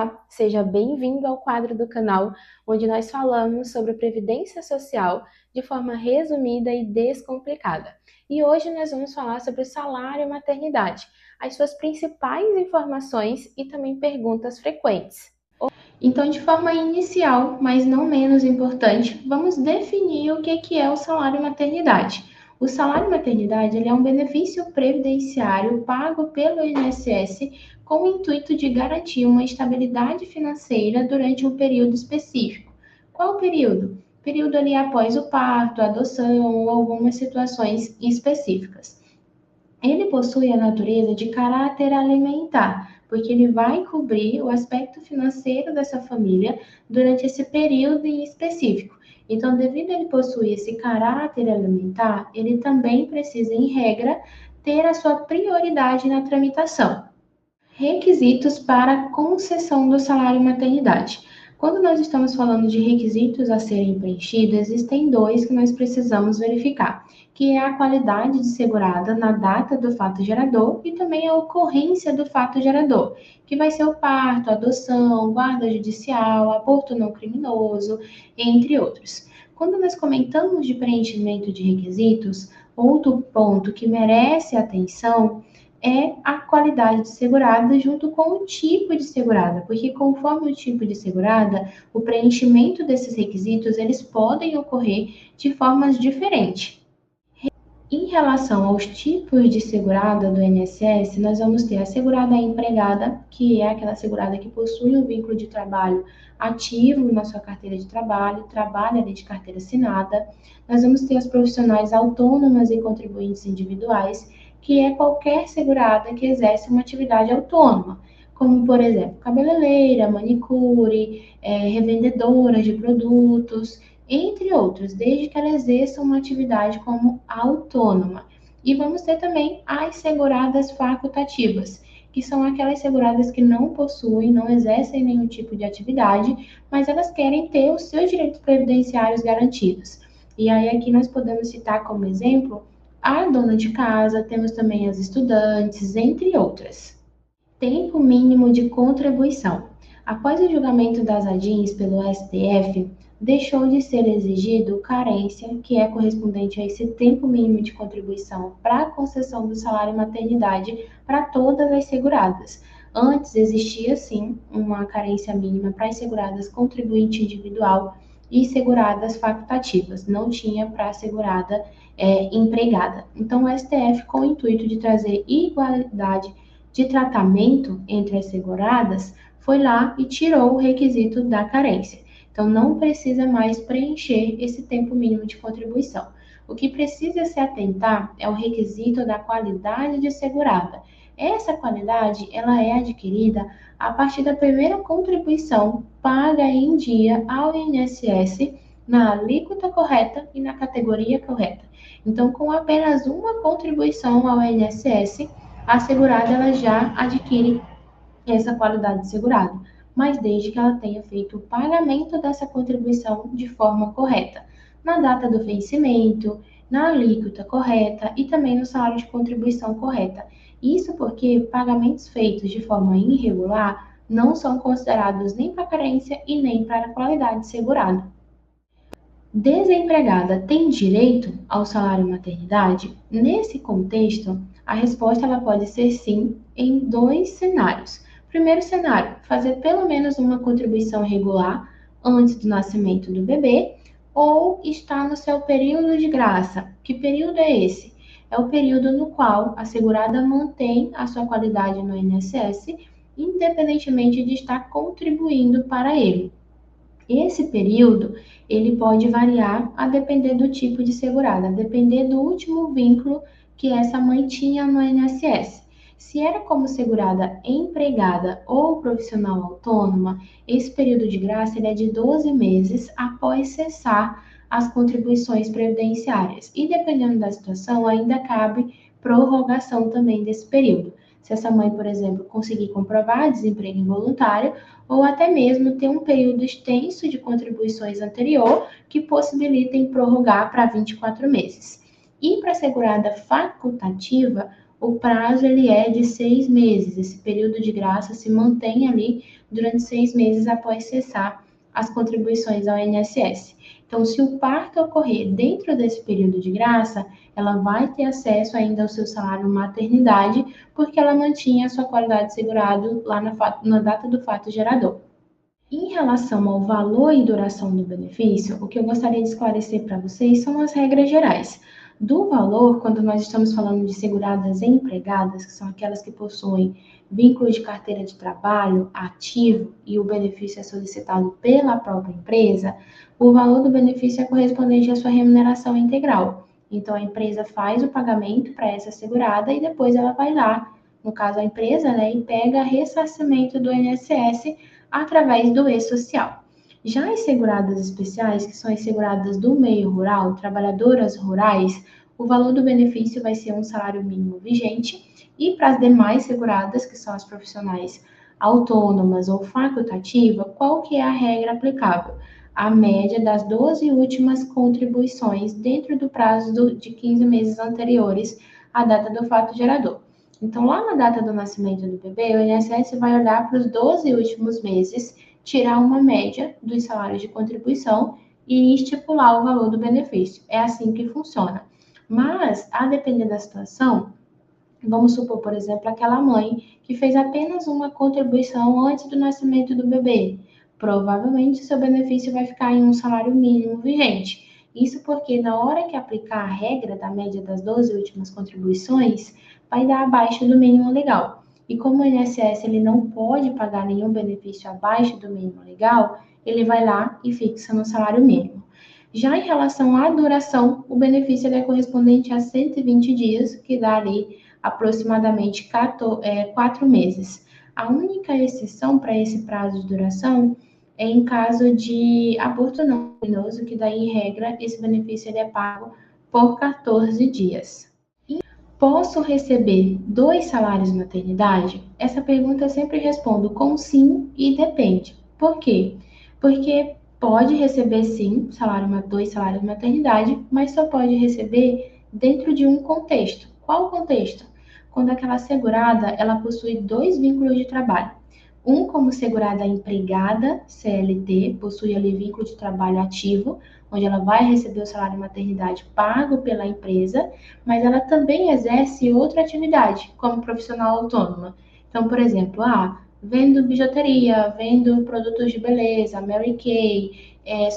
Olá, seja bem-vindo ao quadro do canal onde nós falamos sobre previdência social de forma resumida e descomplicada. E hoje nós vamos falar sobre o salário maternidade, as suas principais informações e também perguntas frequentes. Então, de forma inicial, mas não menos importante, vamos definir o que é o salário maternidade. O salário maternidade ele é um benefício previdenciário pago pelo INSS com o intuito de garantir uma estabilidade financeira durante um período específico. Qual período? Período ali após o parto, adoção ou algumas situações específicas. Ele possui a natureza de caráter alimentar, porque ele vai cobrir o aspecto financeiro dessa família durante esse período em específico. Então, devido a ele possuir esse caráter alimentar, ele também precisa, em regra, ter a sua prioridade na tramitação. Requisitos para concessão do salário maternidade. Quando nós estamos falando de requisitos a serem preenchidos, existem dois que nós precisamos verificar, que é a qualidade de segurada na data do fato gerador e também a ocorrência do fato gerador, que vai ser o parto, adoção, guarda judicial, aborto não criminoso, entre outros. Quando nós comentamos de preenchimento de requisitos, outro ponto que merece atenção é a qualidade de segurada junto com o tipo de segurada, porque conforme o tipo de segurada, o preenchimento desses requisitos, eles podem ocorrer de formas diferentes. Em relação aos tipos de segurada do INSS, nós vamos ter a segurada empregada, que é aquela segurada que possui um vínculo de trabalho ativo na sua carteira de trabalho, trabalha ali de carteira assinada. Nós vamos ter as profissionais autônomas e contribuintes individuais, que é qualquer segurada que exerce uma atividade autônoma, como, por exemplo, cabeleireira, manicure, revendedoras de produtos, entre outros, desde que ela exerça uma atividade como autônoma. E vamos ter também as seguradas facultativas, que são aquelas seguradas que não possuem, não exercem nenhum tipo de atividade, mas elas querem ter os seus direitos previdenciários garantidos. E aí aqui nós podemos citar como exemplo a dona de casa, temos também as estudantes, entre outras. Tempo mínimo de contribuição. Após o julgamento das ADIs pelo STF, deixou de ser exigido carência, que é correspondente a esse tempo mínimo de contribuição para a concessão do salário maternidade para todas as seguradas. Antes existia sim uma carência mínima para as seguradas contribuinte individual e seguradas facultativas, não tinha para a segurada empregada. Então, o STF, com o intuito de trazer igualdade de tratamento entre as seguradas, foi lá e tirou o requisito da carência. Então, não precisa mais preencher esse tempo mínimo de contribuição. O que precisa se atentar é o requisito da qualidade de segurada. Essa qualidade, ela é adquirida a partir da primeira contribuição paga em dia ao INSS na alíquota correta e na categoria correta. Então, com apenas uma contribuição ao INSS, a segurada ela já adquire essa qualidade de segurado, mas desde que ela tenha feito o pagamento dessa contribuição de forma correta, na data do vencimento, na alíquota correta e também no salário de contribuição correta. Isso porque pagamentos feitos de forma irregular não são considerados nem para carência e nem para a qualidade de segurado. Desempregada tem direito ao salário maternidade? Nesse contexto, a resposta ela pode ser sim em dois cenários. Primeiro cenário, fazer pelo menos uma contribuição regular antes do nascimento do bebê ou estar no seu período de graça. Que período é esse? É o período no qual a segurada mantém a sua qualidade no INSS, independentemente de estar contribuindo para ele. Esse período, ele pode variar a depender do tipo de segurada, a depender do último vínculo que essa mãe tinha no INSS. Se era como segurada empregada ou profissional autônoma, esse período de graça ele é de 12 meses após cessar as contribuições previdenciárias. E dependendo da situação, ainda cabe prorrogação também desse período. Se essa mãe, por exemplo, conseguir comprovar desemprego involuntário, ou até mesmo ter um período extenso de contribuições anterior que possibilitem prorrogar para 24 meses. E para a segurada facultativa, o prazo ele é de 6 meses. Esse período de graça se mantém ali durante 6 meses após cessar as contribuições ao INSS. Então, se o parto ocorrer dentro desse período de graça, ela vai ter acesso ainda ao seu salário maternidade, porque ela mantinha a sua qualidade segurado lá na data do fato gerador. Em relação ao valor e duração do benefício, o que eu gostaria de esclarecer para vocês são as regras gerais. Do valor, quando nós estamos falando de seguradas empregadas, que são aquelas que possuem vínculo de carteira de trabalho ativo e o benefício é solicitado pela própria empresa, o valor do benefício é correspondente à sua remuneração integral. Então, a empresa faz o pagamento para essa segurada e depois ela vai lá, no caso a empresa, e pega ressarcimento do INSS através do e-social. Já as seguradas especiais, que são as seguradas do meio rural, trabalhadoras rurais, o valor do benefício vai ser um salário mínimo vigente, e para as demais seguradas, que são as profissionais autônomas ou facultativa, qual que é a regra aplicável? A média das 12 últimas contribuições dentro do prazo de 15 meses anteriores à data do fato gerador. Então, lá na data do nascimento do bebê, o INSS vai olhar para os 12 últimos meses, tirar uma média dos salários de contribuição e estipular o valor do benefício. É assim que funciona. Mas, a depender da situação, vamos supor, por exemplo, aquela mãe que fez apenas uma contribuição antes do nascimento do bebê. Provavelmente, seu benefício vai ficar em um salário mínimo vigente. Isso porque, na hora que aplicar a regra da média das 12 últimas contribuições, vai dar abaixo do mínimo legal. E como o INSS ele não pode pagar nenhum benefício abaixo do mínimo legal, ele vai lá e fixa no salário mínimo. Já em relação à duração, o benefício é correspondente a 120 dias, que dá ali aproximadamente 4 meses. A única exceção para esse prazo de duração é em caso de aborto não criminoso, que daí, em regra, esse benefício ele é pago por 14 dias. Posso receber 2 salários maternidade? Essa pergunta eu sempre respondo com sim e depende. Por quê? Porque pode receber sim 2 salários maternidade, mas só pode receber dentro de um contexto. Qual contexto? Quando aquela segurada ela possui 2 vínculos de trabalho. Um como segurada empregada, CLT, possui ali vínculo de trabalho ativo, onde ela vai receber o salário maternidade pago pela empresa, mas ela também exerce outra atividade, como profissional autônoma. Então, por exemplo, vendo bijuteria, vendo produtos de beleza, Mary Kay,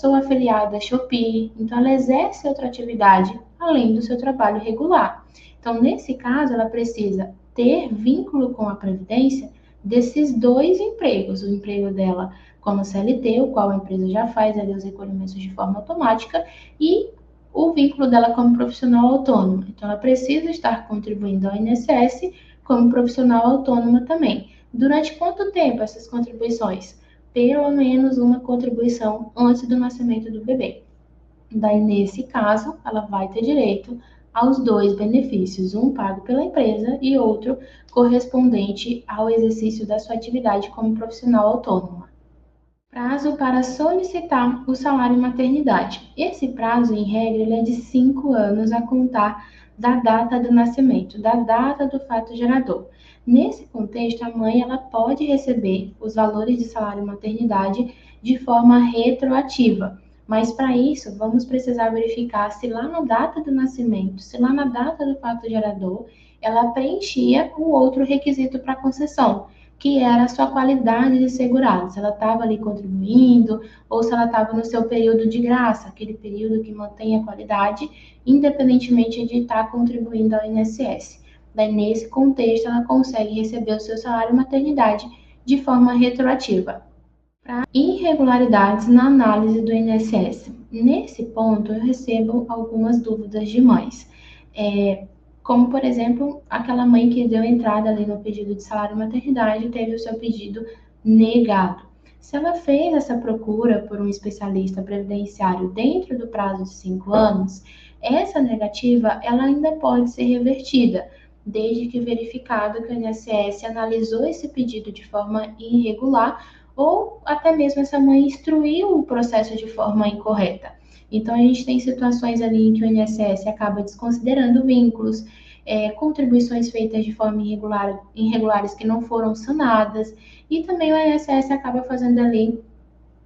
sou afiliada à Shopee. Então, ela exerce outra atividade além do seu trabalho regular. Então, nesse caso, ela precisa ter vínculo com a Previdência desses 2 empregos, o emprego dela como CLT, o qual a empresa já faz ali os recolhimentos de forma automática, e o vínculo dela como profissional autônoma. Então, ela precisa estar contribuindo ao INSS como profissional autônoma também. Durante quanto tempo essas contribuições? Pelo menos uma contribuição antes do nascimento do bebê. Daí, nesse caso, ela vai ter direito aos 2 benefícios, um pago pela empresa e outro correspondente ao exercício da sua atividade como profissional autônoma. Prazo para solicitar o salário maternidade. Esse prazo, em regra, ele é de 5 anos a contar da data do nascimento, da data do fato gerador. Nesse contexto, a mãe ela pode receber os valores de salário maternidade de forma retroativa. Mas para isso, vamos precisar verificar se lá na data do nascimento, se lá na data do fato gerador, ela preenchia o outro requisito para concessão, que era a sua qualidade de segurado, se ela estava ali contribuindo ou se ela estava no seu período de graça, aquele período que mantém a qualidade, independentemente de estar contribuindo ao INSS. Daí, nesse contexto, ela consegue receber o seu salário maternidade de forma retroativa. Para irregularidades na análise do INSS. Nesse ponto, eu recebo algumas dúvidas de mães. Como, por exemplo, aquela mãe que deu entrada ali no pedido de salário maternidade e teve o seu pedido negado. Se ela fez essa procura por um especialista previdenciário dentro do prazo de 5 anos, essa negativa ela ainda pode ser revertida, desde que verificado que o INSS analisou esse pedido de forma irregular ou até mesmo essa mãe instruiu o processo de forma incorreta. Então, a gente tem situações ali em que o INSS acaba desconsiderando vínculos, contribuições feitas de forma irregulares que não foram sanadas, e também o INSS acaba fazendo ali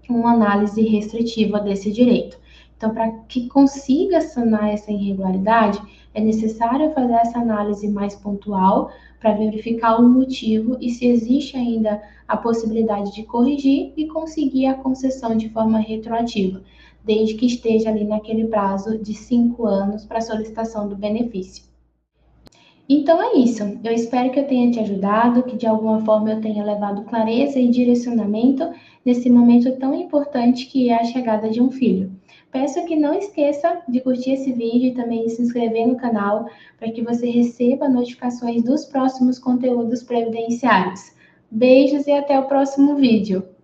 uma análise restritiva desse direito. Então, para que consiga sanar essa irregularidade, é necessário fazer essa análise mais pontual para verificar o motivo e se existe ainda a possibilidade de corrigir e conseguir a concessão de forma retroativa, desde que esteja ali naquele prazo de 5 anos para solicitação do benefício. Então é isso. Eu espero que eu tenha te ajudado, que de alguma forma eu tenha levado clareza e direcionamento nesse momento tão importante que é a chegada de um filho. Peço que não esqueça de curtir esse vídeo e também se inscrever no canal para que você receba notificações dos próximos conteúdos previdenciários. Beijos e até o próximo vídeo!